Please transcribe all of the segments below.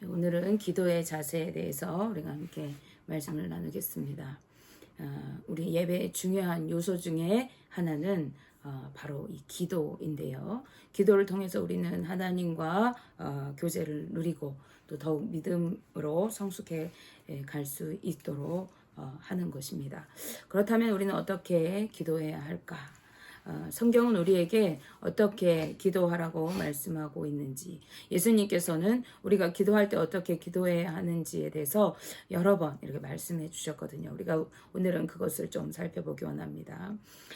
오늘은 기도의 자세에 대해서 우리가 함께 말씀을 나누겠습니다. 우리 예배의 중요한 요소 중에 하나는 바로 이 기도인데요. 기도를 통해서 우리는 하나님과 교제를 누리고 또 더욱 믿음으로 성숙해 갈 수 있도록 하는 것입니다. 그렇다면 우리는 어떻게 기도해야 할까? 성경은 우리에게 어떻게 기도하라고 말씀하고 있는지, 예수님께서는 우리가 기도할 때 어떻게 기도해야 하는지에 대해서 여러 번 이렇게 말씀해 주셨거든요. 우리가 오늘은 그것을 좀 살펴보기 원합니다.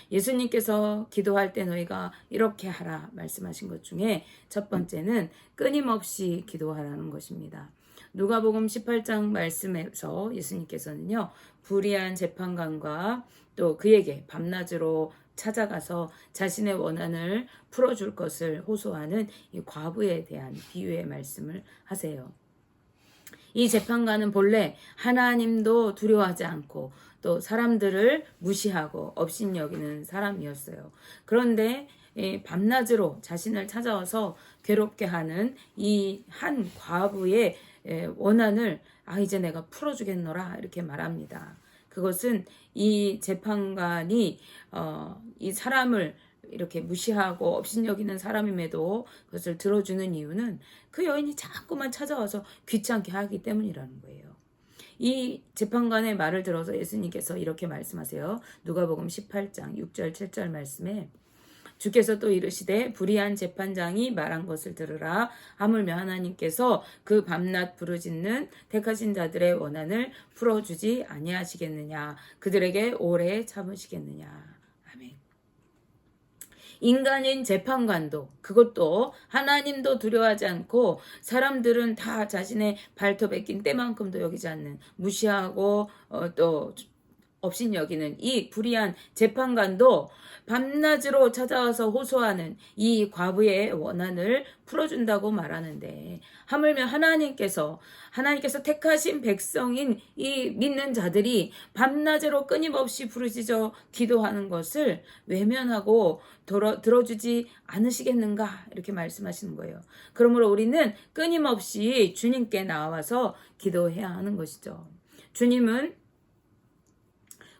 예수님께서 기도할 때 너희가 이렇게 하라 말씀하신 것 중에 첫 번째는 끊임없이 기도하라는 것입니다. 누가복음 18장 말씀에서 예수님께서는요, 불의한 재판관과 또 그에게 밤낮으로 찾아가서 자신의 원한을 풀어줄 것을 호소하는 이 과부에 대한 비유의 말씀을 하세요. 이 재판관은 본래 하나님도 두려워하지 않고 또 사람들을 무시하고 업신여기는 사람이었어요. 그런데 밤낮으로 자신을 찾아와서 괴롭게 하는 이 한 과부의 원한을 이제 내가 풀어주겠노라 이렇게 말합니다. 그것은 이 재판관이 이 사람을 이렇게 무시하고 업신여기는 사람임에도 그것을 들어주는 이유는 그 여인이 자꾸만 찾아와서 귀찮게 하기 때문이라는 거예요. 이 재판관의 말을 들어서 예수님께서 이렇게 말씀하세요. 누가복음 18장 6절 7절 말씀에 주께서 또 이르시되 불의한 재판장이 말한 것을 들으라. 하물며 하나님께서 그 밤낮 부르짖는 택하신 자들의 원한을 풀어주지 아니하시겠느냐. 그들에게 오래 참으시겠느냐. 아멘. 인간인 재판관도 그것도 하나님도 두려워하지 않고 사람들은 다 자신의 발톱에 낀 때만큼도 여기지 않는 무시하고 또 업신여기는 이 불의한 재판관도 밤낮으로 찾아와서 호소하는 이 과부의 원한을 풀어준다고 말하는데, 하물며 하나님께서 택하신 백성인 이 믿는 자들이 밤낮으로 끊임없이 부르짖어 기도하는 것을 외면하고 들어주지 않으시겠는가 이렇게 말씀하시는 거예요. 그러므로 우리는 끊임없이 주님께 나와서 기도해야 하는 것이죠. 주님은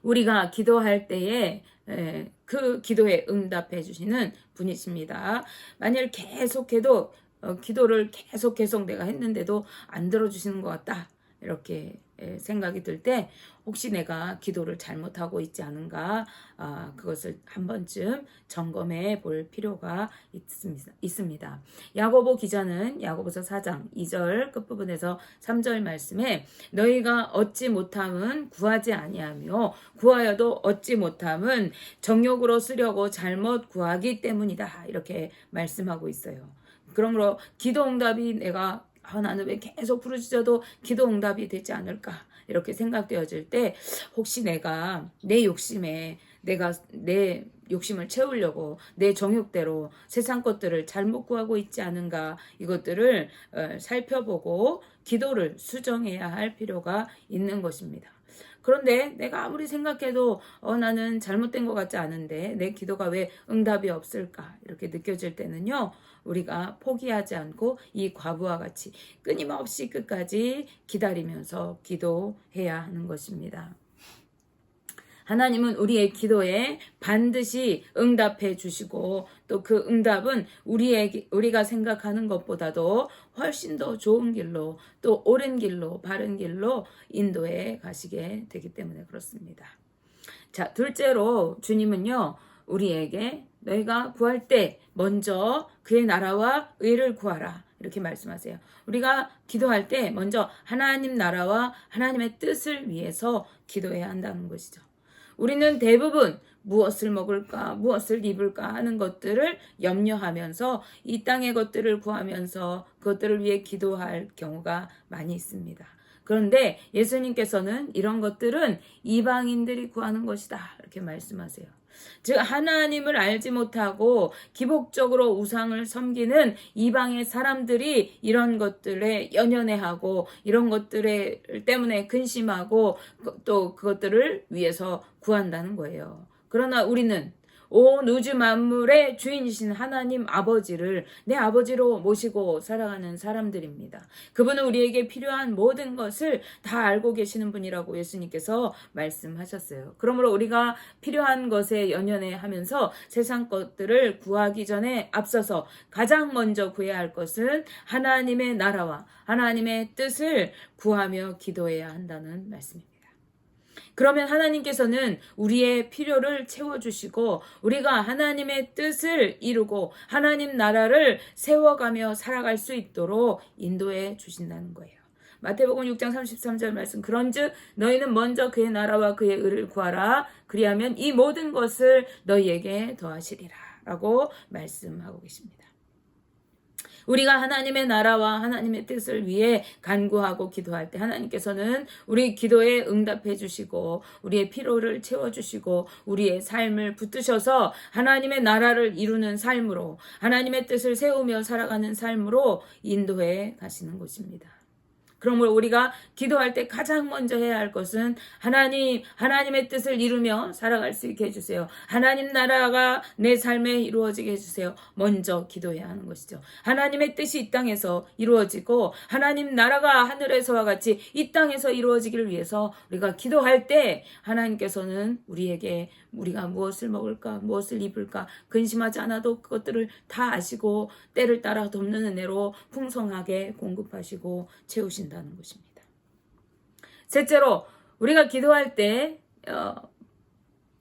우리가 기도할 때에 그 기도에 응답해 주시는 분이십니다. 만일 계속해도 기도를 계속 내가 했는데도 안 들어주시는 것 같다 이렇게 생각이 들 때 혹시 내가 기도를 잘못하고 있지 않은가 그것을 한 번쯤 점검해 볼 필요가 있습니다. 야고보 기자는 야고보서 4장 2절 끝부분에서 3절 말씀에 너희가 얻지 못함은 구하지 아니하며 구하여도 얻지 못함은 정욕으로 쓰려고 잘못 구하기 때문이다 이렇게 말씀하고 있어요. 그러므로 기도 응답이 내가 나는 왜 계속 부르짖어도 기도 응답이 되지 않을까 이렇게 생각되어질 때 혹시 내가 내 욕심에 내가 내 욕심을 채우려고 내 정욕대로 세상 것들을 잘못 구하고 있지 않은가 이것들을 살펴보고 기도를 수정해야 할 필요가 있는 것입니다. 그런데 내가 아무리 생각해도 나는 잘못된 것 같지 않은데 내 기도가 왜 응답이 없을까 이렇게 느껴질 때는요, 우리가 포기하지 않고 이 과부와 같이 끊임없이 끝까지 기다리면서 기도해야 하는 것입니다. 하나님은 우리의 기도에 반드시 응답해 주시고 또 그 응답은 우리가 생각하는 것보다도 훨씬 더 좋은 길로 또 옳은 길로 바른 길로 인도해 가시게 되기 때문에 그렇습니다. 자, 둘째로 주님은요, 우리에게 너희가 구할 때 먼저 그의 나라와 의를 구하라 이렇게 말씀하세요. 우리가 기도할 때 먼저 하나님 나라와 하나님의 뜻을 위해서 기도해야 한다는 것이죠. 우리는 대부분 무엇을 먹을까, 무엇을 입을까 하는 것들을 염려하면서 이 땅의 것들을 구하면서 그것들을 위해 기도할 경우가 많이 있습니다. 그런데 예수님께서는 이런 것들은 이방인들이 구하는 것이다 이렇게 말씀하세요. 즉 하나님을 알지 못하고 기복적으로 우상을 섬기는 이방의 사람들이 이런 것들에 연연해하고 이런 것들에 때문에 근심하고 또 그것들을 위해서 구한다는 거예요. 그러나 우리는 온 우주 만물의 주인이신 하나님 아버지를 내 아버지로 모시고 살아가는 사람들입니다. 그분은 우리에게 필요한 모든 것을 다 알고 계시는 분이라고 예수님께서 말씀하셨어요. 그러므로 우리가 필요한 것에 연연해 하면서 세상 것들을 구하기 전에 앞서서 가장 먼저 구해야 할 것은 하나님의 나라와 하나님의 뜻을 구하며 기도해야 한다는 말씀입니다. 그러면 하나님께서는 우리의 필요를 채워주시고 우리가 하나님의 뜻을 이루고 하나님 나라를 세워가며 살아갈 수 있도록 인도해 주신다는 거예요. 마태복음 6장 33절 말씀, 그런즉 너희는 먼저 그의 나라와 그의 의를 구하라. 그리하면 이 모든 것을 너희에게 더하시리라 라고 말씀하고 계십니다. 우리가 하나님의 나라와 하나님의 뜻을 위해 간구하고 기도할 때 하나님께서는 우리 기도에 응답해 주시고 우리의 필요를 채워주시고 우리의 삶을 붙드셔서 하나님의 나라를 이루는 삶으로, 하나님의 뜻을 세우며 살아가는 삶으로 인도해 가시는 것입니다. 그러므로 우리가 기도할 때 가장 먼저 해야 할 것은 하나님의 뜻을 이루며 살아갈 수 있게 해주세요. 하나님 나라가 내 삶에 이루어지게 해주세요. 먼저 기도해야 하는 것이죠. 하나님의 뜻이 이 땅에서 이루어지고 하나님 나라가 하늘에서와 같이 이 땅에서 이루어지기를 위해서 우리가 기도할 때 하나님께서는 우리에게 우리가 무엇을 먹을까, 무엇을 입을까 근심하지 않아도 그것들을 다 아시고 때를 따라 돕는 은혜로 풍성하게 공급하시고 채우신다는 것입니다. 셋째로, 우리가 기도할 때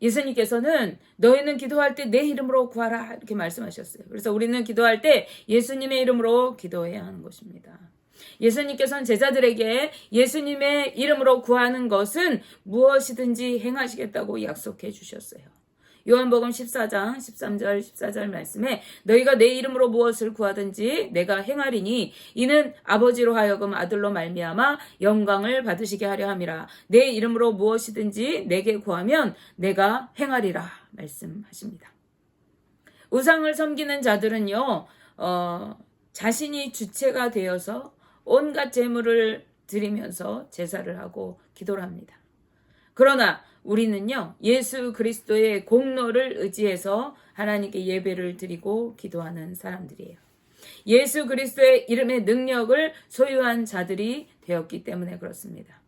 예수님께서는 너희는 기도할 때 내 이름으로 구하라 이렇게 말씀하셨어요. 그래서 우리는 기도할 때 예수님의 이름으로 기도해야 하는 것입니다. 예수님께서는 제자들에게 예수님의 이름으로 구하는 것은 무엇이든지 행하시겠다고 약속해 주셨어요. 요한복음 14장 13절 14절 말씀에 너희가 내 이름으로 무엇을 구하든지 내가 행하리니 이는 아버지로 하여금 아들로 말미암아 영광을 받으시게 하려 함이라. 내 이름으로 무엇이든지 내게 구하면 내가 행하리라 말씀하십니다. 우상을 섬기는 자들은요, 자신이 주체가 되어서 온갖 제물을 드리면서 제사를 하고 기도를 합니다. 그러나 우리는요, 예수 그리스도의 공로를 의지해서 하나님께 예배를 드리고 기도하는 사람들이에요. 예수 그리스도의 이름의 능력을 소유한 자들이 되었기 때문에 그렇습니다.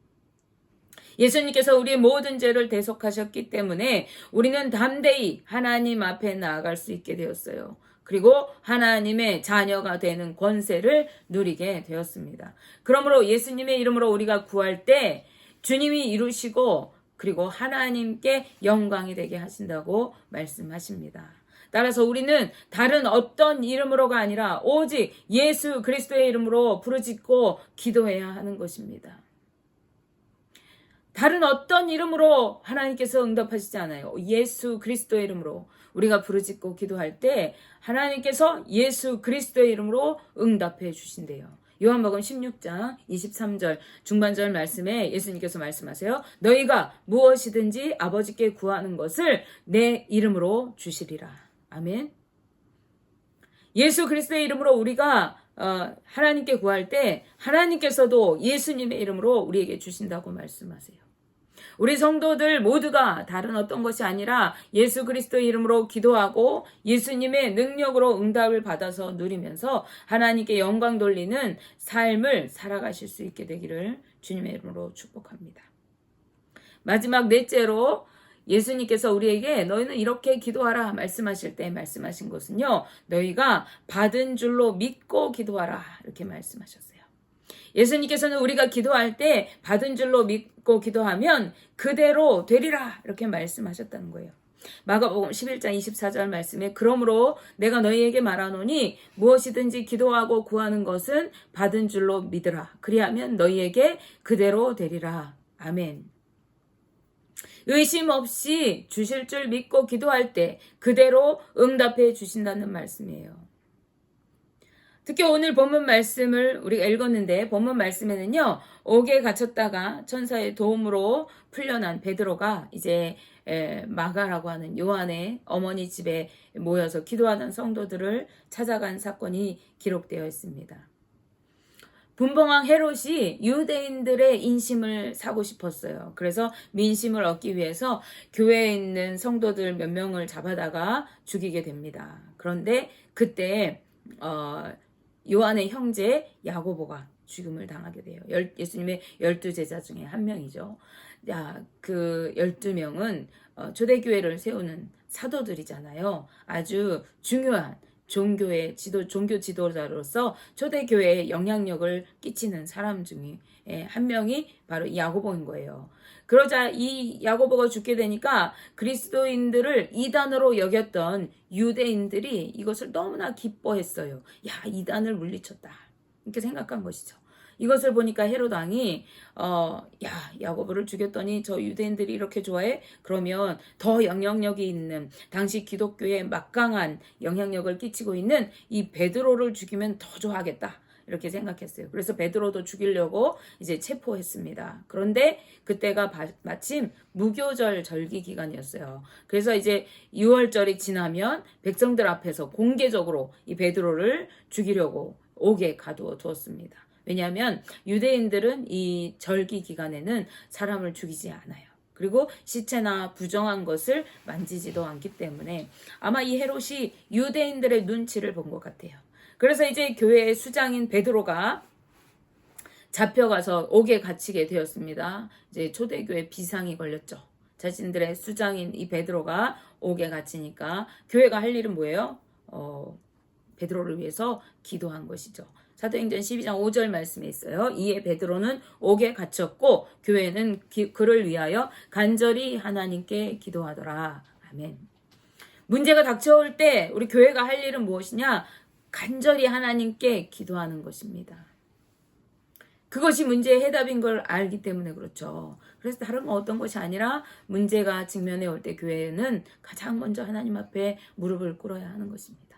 예수님께서 우리의 모든 죄를 대속하셨기 때문에 우리는 담대히 하나님 앞에 나아갈 수 있게 되었어요. 그리고 하나님의 자녀가 되는 권세를 누리게 되었습니다. 그러므로 예수님의 이름으로 우리가 구할 때 주님이 이루시고 그리고 하나님께 영광이 되게 하신다고 말씀하십니다. 따라서 우리는 다른 어떤 이름으로가 아니라 오직 예수 그리스도의 이름으로 부르짖고 기도해야 하는 것입니다. 다른 어떤 이름으로 하나님께서 응답하시지 않아요. 예수 그리스도의 이름으로 우리가 부르짖고 기도할 때 하나님께서 예수 그리스도의 이름으로 응답해 주신대요. 요한복음 16장 23절 중반절 말씀에 예수님께서 말씀하세요. 너희가 무엇이든지 아버지께 구하는 것을 내 이름으로 주시리라. 아멘. 예수 그리스도의 이름으로 우리가 하나님께 구할 때 하나님께서도 예수님의 이름으로 우리에게 주신다고 말씀하세요. 우리 성도들 모두가 다른 어떤 것이 아니라 예수 그리스도의 이름으로 기도하고 예수님의 능력으로 응답을 받아서 누리면서 하나님께 영광 돌리는 삶을 살아가실 수 있게 되기를 주님의 이름으로 축복합니다. 마지막 넷째로 예수님께서 우리에게 너희는 이렇게 기도하라 말씀하실 때 말씀하신 것은요, 너희가 받은 줄로 믿고 기도하라 이렇게 말씀하셨어요. 예수님께서는 우리가 기도할 때 받은 줄로 믿고 기도하면 그대로 되리라 이렇게 말씀하셨다는 거예요. 마가복음 11장 24절 말씀에 그러므로 내가 너희에게 말하노니 무엇이든지 기도하고 구하는 것은 받은 줄로 믿으라. 그리하면 너희에게 그대로 되리라. 아멘. 의심 없이 주실 줄 믿고 기도할 때 그대로 응답해 주신다는 말씀이에요. 특히 오늘 본문 말씀을 우리가 읽었는데 본문 말씀에는요, 옥에 갇혔다가 천사의 도움으로 풀려난 베드로가 이제 마가라고 하는 요한의 어머니 집에 모여서 기도하는 성도들을 찾아간 사건이 기록되어 있습니다. 분봉왕 헤롯이 유대인들의 인심을 사고 싶었어요. 그래서 민심을 얻기 위해서 교회에 있는 성도들 몇 명을 잡아다가 죽이게 됩니다. 그런데 그때 요한의 형제 야고보가 죽음을 당하게 돼요. 예수님의 12제자 중에 한 명이죠. 그 12명은 초대교회를 세우는 사도들이잖아요. 아주 중요한 종교 지도자로서 초대교회에 영향력을 끼치는 사람 중에 한 명이 바로 야고보인 거예요. 그러자 이 야고보가 죽게 되니까 그리스도인들을 이단으로 여겼던 유대인들이 이것을 너무나 기뻐했어요. 야, 이단을 물리쳤다. 이렇게 생각한 것이죠. 이것을 보니까 헤롯 왕이 야고보를 죽였더니 저 유대인들이 이렇게 좋아해? 그러면 더 영향력이 있는 당시 기독교에 막강한 영향력을 끼치고 있는 이 베드로를 죽이면 더 좋아하겠다. 이렇게 생각했어요. 그래서 베드로도 죽이려고 이제 체포했습니다. 그런데 그때가 마침 무교절 절기 기간이었어요. 그래서 이제 6월절이 지나면 백성들 앞에서 공개적으로 이 베드로를 죽이려고 옥에 가두어 두었습니다. 왜냐하면 유대인들은 이 절기 기간에는 사람을 죽이지 않아요. 그리고 시체나 부정한 것을 만지지도 않기 때문에 아마 이 헤롯이 유대인들의 눈치를 본 것 같아요. 그래서 이제 교회의 수장인 베드로가 잡혀가서 옥에 갇히게 되었습니다. 이제 초대교회 비상이 걸렸죠. 자신들의 수장인 이 베드로가 옥에 갇히니까 교회가 할 일은 뭐예요? 베드로를 위해서 기도한 것이죠. 사도행전 12장 5절 말씀에 있어요. 이에 베드로는 옥에 갇혔고 교회는 그를 위하여 간절히 하나님께 기도하더라. 아멘. 문제가 닥쳐올 때 우리 교회가 할 일은 무엇이냐? 간절히 하나님께 기도하는 것입니다. 그것이 문제의 해답인 걸 알기 때문에 그렇죠. 그래서 다른 어떤 것이 아니라 문제가 직면해 올 때 교회는 가장 먼저 하나님 앞에 무릎을 꿇어야 하는 것입니다.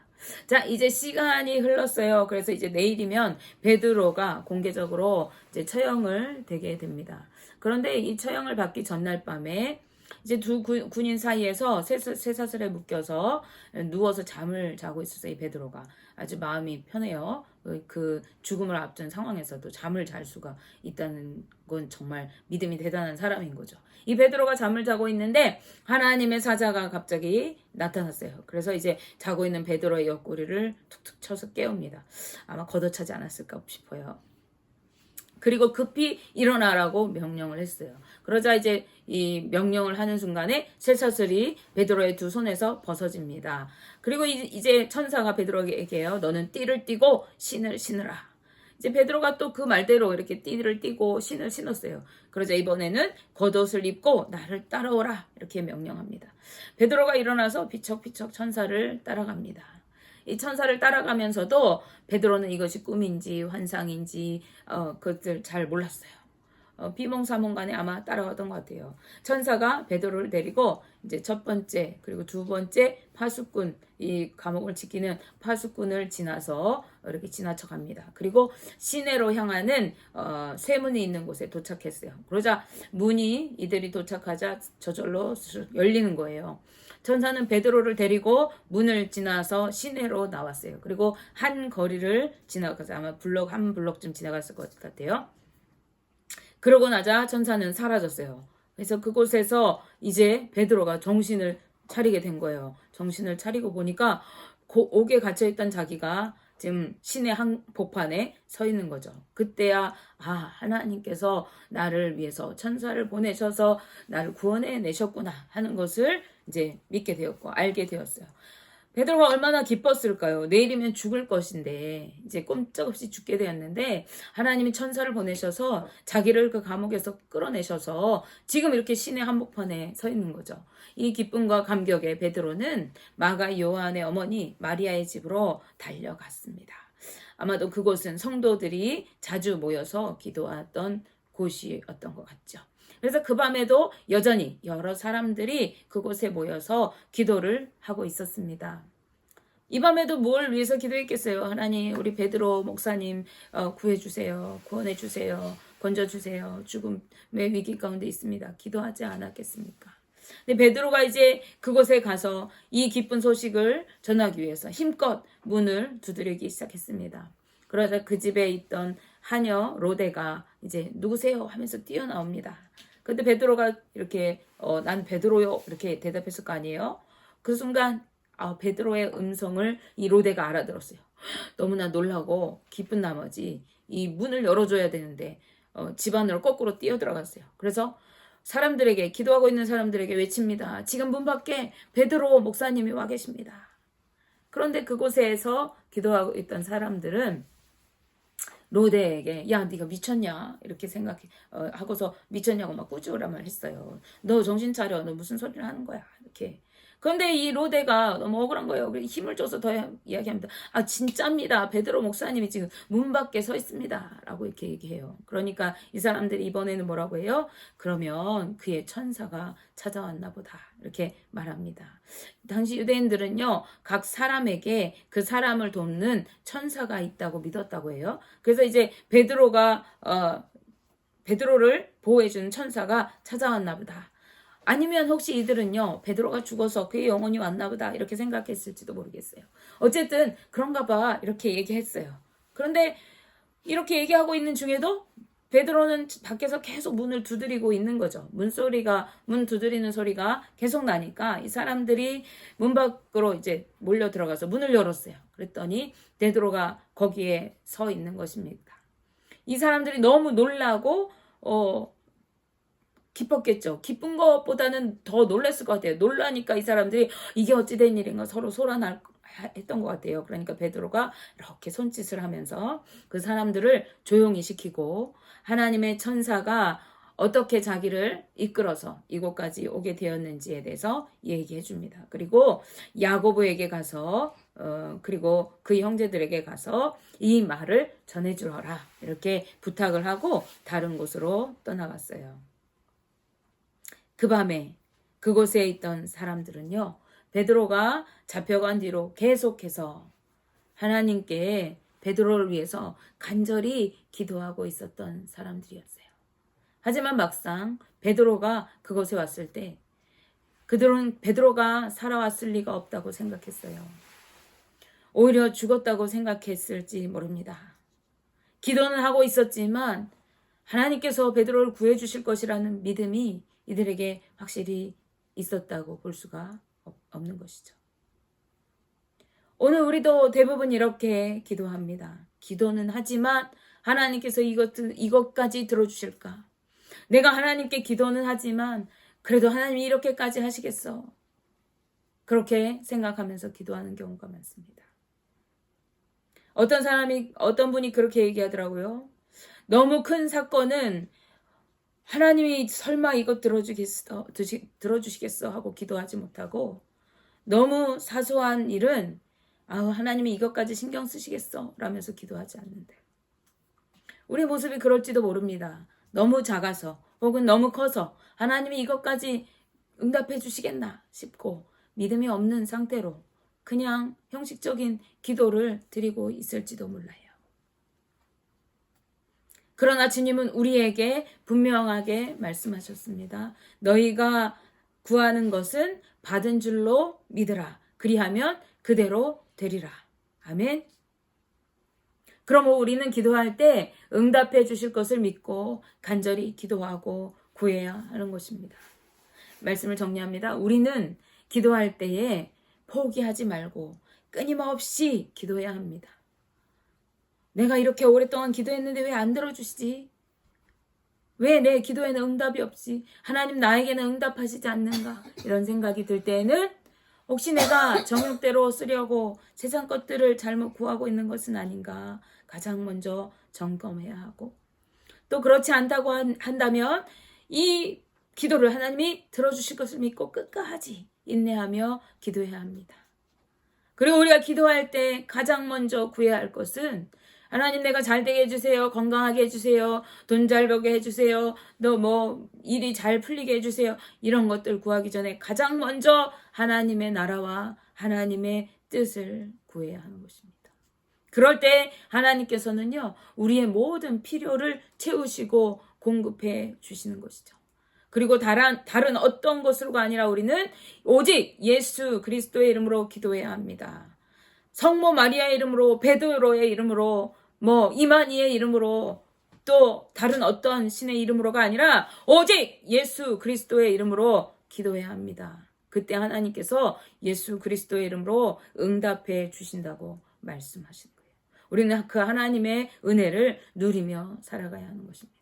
자, 이제 시간이 흘렀어요. 그래서 이제 내일이면 베드로가 공개적으로 이제 처형을 되게 됩니다. 그런데 이 처형을 받기 전날 밤에 이제 두 군인 사이에서 쇠사슬에 묶여서 누워서 잠을 자고 있었어요. 이 베드로가 아주 마음이 편해요. 그 죽음을 앞둔 상황에서도 잠을 잘 수가 있다는 건 정말 믿음이 대단한 사람인 거죠. 이 베드로가 잠을 자고 있는데 하나님의 사자가 갑자기 나타났어요. 그래서 이제 자고 있는 베드로의 옆구리를 툭툭 쳐서 깨웁니다. 아마 걷어차지 않았을까 싶어요. 그리고 급히 일어나라고 명령을 했어요. 그러자 이제 이 명령을 하는 순간에 쇠사슬이 베드로의 두 손에서 벗어집니다. 그리고 이제 천사가 베드로에게 얘기해요. 너는 띠를 띠고 신을 신으라. 이제 베드로가 또 그 말대로 이렇게 띠를 띠고 신을 신었어요. 그러자 이번에는 겉옷을 입고 나를 따라오라 이렇게 명령합니다. 베드로가 일어나서 비척비척 천사를 따라갑니다. 이 천사를 따라가면서도 베드로는 이것이 꿈인지 환상인지 그것들 잘 몰랐어요. 비몽사몽간에 아마 따라가던 것 같아요. 천사가 베드로를 데리고 이제 첫 번째 그리고 두 번째 파수꾼 이 감옥을 지키는 파수꾼을 지나서 이렇게 지나쳐 갑니다. 그리고 시내로 향하는 쇠문이 있는 곳에 도착했어요. 그러자 문이 이들이 도착하자 저절로 열리는 거예요. 천사는 베드로를 데리고 문을 지나서 시내로 나왔어요. 그리고 한 거리를 지나가서 아마 한 블럭쯤 지나갔을 것 같아요. 그러고 나자 천사는 사라졌어요. 그래서 그곳에서 이제 베드로가 정신을 차리게 된 거예요. 정신을 차리고 보니까 옥에 갇혀있던 자기가 지금 시내 한복판에 서 있는 거죠. 그때야 하나님께서 나를 위해서 천사를 보내셔서 나를 구원해 내셨구나 하는 것을 이제 믿게 되었고 알게 되었어요. 베드로가 얼마나 기뻤을까요? 내일이면 죽을 것인데 이제 꼼짝없이 죽게 되었는데 하나님이 천사를 보내셔서 자기를 그 감옥에서 끌어내셔서 지금 이렇게 시내 한복판에 서 있는 거죠. 이 기쁨과 감격에 베드로는 마가 요한의 어머니 마리아의 집으로 달려갔습니다. 아마도 그곳은 성도들이 자주 모여서 기도하던 곳이었던 것 같죠. 그래서 그 밤에도 여전히 여러 사람들이 그곳에 모여서 기도를 하고 있었습니다. 이 밤에도 뭘 위해서 기도했겠어요? 하나님, 우리 베드로 목사님 구해주세요. 구원해주세요. 건져주세요. 죽음의 위기 가운데 있습니다. 기도하지 않았겠습니까? 근데 베드로가 이제 그곳에 가서 이 기쁜 소식을 전하기 위해서 힘껏 문을 두드리기 시작했습니다. 그러자 그 집에 있던 하녀 로데가 이제 누구세요 하면서 뛰어나옵니다. 근데 베드로가 이렇게 난 베드로요 이렇게 대답했을 거 아니에요. 그 순간 베드로의 음성을 이 로데가 알아들었어요. 너무나 놀라고 기쁜 나머지 이 문을 열어줘야 되는데 집 안으로 거꾸로 뛰어들어갔어요. 그래서 사람들에게 기도하고 있는 사람들에게 외칩니다. 지금 문 밖에 베드로 목사님이 와 계십니다. 그런데 그곳에서 기도하고 있던 사람들은 로데에게 야 네가 미쳤냐 이렇게 생각해 하고서 미쳤냐고 막 꾸짖으라만 했어요. 너 정신 차려. 너 무슨 소리를 하는 거야 이렇게. 그런데 이 로데가 너무 억울한 거예요. 힘을 줘서 더 이야기합니다. 진짜입니다. 베드로 목사님이 지금 문 밖에 서 있습니다. 라고 이렇게 얘기해요. 그러니까 이 사람들이 이번에는 뭐라고 해요? 그러면 그의 천사가 찾아왔나 보다. 이렇게 말합니다. 당시 유대인들은요, 각 사람에게 그 사람을 돕는 천사가 있다고 믿었다고 해요. 그래서 이제 베드로를 보호해주는 천사가 찾아왔나 보다. 아니면 혹시 이들은요 베드로가 죽어서 그의 영혼이 왔나 보다 이렇게 생각했을지도 모르겠어요. 어쨌든 그런가 봐 이렇게 얘기했어요. 그런데 이렇게 얘기하고 있는 중에도 베드로는 밖에서 계속 문을 두드리고 있는 거죠. 문 두드리는 소리가 계속 나니까 이 사람들이 문 밖으로 이제 몰려 들어가서 문을 열었어요. 그랬더니 베드로가 거기에 서 있는 것입니다. 이 사람들이 너무 놀라고 기뻤겠죠. 기쁜 것보다는 더 놀랐을 것 같아요. 놀라니까 이 사람들이 이게 어찌된 일인가 서로 했던 것 같아요. 그러니까 베드로가 이렇게 손짓을 하면서 그 사람들을 조용히 시키고 하나님의 천사가 어떻게 자기를 이끌어서 이곳까지 오게 되었는지에 대해서 얘기해 줍니다. 그리고 야고보에게 가서 그리고 그 형제들에게 가서 이 말을 전해주어라 이렇게 부탁을 하고 다른 곳으로 떠나갔어요. 그 밤에 그곳에 있던 사람들은요, 베드로가 잡혀간 뒤로 계속해서 하나님께 베드로를 위해서 간절히 기도하고 있었던 사람들이었어요. 하지만 막상 베드로가 그곳에 왔을 때 그들은 베드로가 살아왔을 리가 없다고 생각했어요. 오히려 죽었다고 생각했을지 모릅니다. 기도는 하고 있었지만 하나님께서 베드로를 구해주실 것이라는 믿음이 이들에게 확실히 있었다고 볼 수가 없는 것이죠. 오늘 우리도 대부분 이렇게 기도합니다. 기도는 하지만 하나님께서 이것까지 들어주실까? 내가 하나님께 기도는 하지만 그래도 하나님이 이렇게까지 하시겠어? 그렇게 생각하면서 기도하는 경우가 많습니다. 어떤 분이 그렇게 얘기하더라고요. 너무 큰 사건은 하나님이 설마 이것 들어주시겠어 하고 기도하지 못하고 너무 사소한 일은 하나님이 이것까지 신경 쓰시겠어 라면서 기도하지 않는데 우리의 모습이 그럴지도 모릅니다. 너무 작아서 혹은 너무 커서 하나님이 이것까지 응답해 주시겠나 싶고 믿음이 없는 상태로 그냥 형식적인 기도를 드리고 있을지도 몰라요. 그러나 주님은 우리에게 분명하게 말씀하셨습니다. 너희가 구하는 것은 받은 줄로 믿으라. 그리하면 그대로 되리라. 아멘. 그러므로 우리는 기도할 때 응답해 주실 것을 믿고 간절히 기도하고 구해야 하는 것입니다. 말씀을 정리합니다. 우리는 기도할 때에 포기하지 말고 끊임없이 기도해야 합니다. 내가 이렇게 오랫동안 기도했는데 왜 안 들어주시지? 왜 내 기도에는 응답이 없지? 하나님 나에게는 응답하시지 않는가? 이런 생각이 들 때에는 혹시 내가 정욕대로 쓰려고 세상 것들을 잘못 구하고 있는 것은 아닌가? 가장 먼저 점검해야 하고 또 그렇지 않다고 한다면 이 기도를 하나님이 들어주실 것을 믿고 끝까지 인내하며 기도해야 합니다. 그리고 우리가 기도할 때 가장 먼저 구해야 할 것은 하나님 내가 잘 되게 해주세요. 건강하게 해주세요. 돈 잘 벌게 해주세요. 일이 잘 풀리게 해주세요. 이런 것들 구하기 전에 가장 먼저 하나님의 나라와 하나님의 뜻을 구해야 하는 것입니다. 그럴 때 하나님께서는요. 우리의 모든 필요를 채우시고 공급해 주시는 것이죠. 그리고 다른 어떤 것으로가 아니라 우리는 오직 예수 그리스도의 이름으로 기도해야 합니다. 성모 마리아의 이름으로 베드로의 이름으로 이만희의 이름으로 또 다른 어떤 신의 이름으로가 아니라 오직 예수 그리스도의 이름으로 기도해야 합니다. 그때 하나님께서 예수 그리스도의 이름으로 응답해 주신다고 말씀하신 거예요. 우리는 그 하나님의 은혜를 누리며 살아가야 하는 것입니다.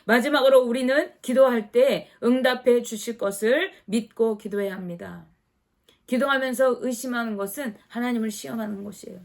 마지막으로 우리는 기도할 때 응답해 주실 것을 믿고 기도해야 합니다. 기도하면서 의심하는 것은 하나님을 시험하는 것이에요.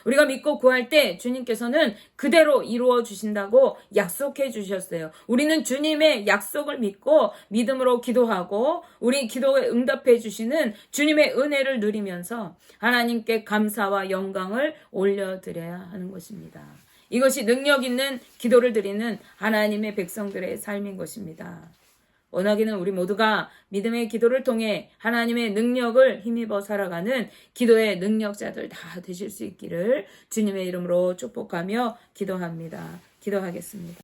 우리가 믿고 구할 때 주님께서는 그대로 이루어 주신다고 약속해 주셨어요. 우리는 주님의 약속을 믿고 믿음으로 기도하고 우리 기도에 응답해 주시는 주님의 은혜를 누리면서 하나님께 감사와 영광을 올려드려야 하는 것입니다. 이것이 능력 있는 기도를 드리는 하나님의 백성들의 삶인 것입니다. 원하기는 우리 모두가 믿음의 기도를 통해 하나님의 능력을 힘입어 살아가는 기도의 능력자들 다 되실 수 있기를 주님의 이름으로 축복하며 기도합니다. 기도하겠습니다.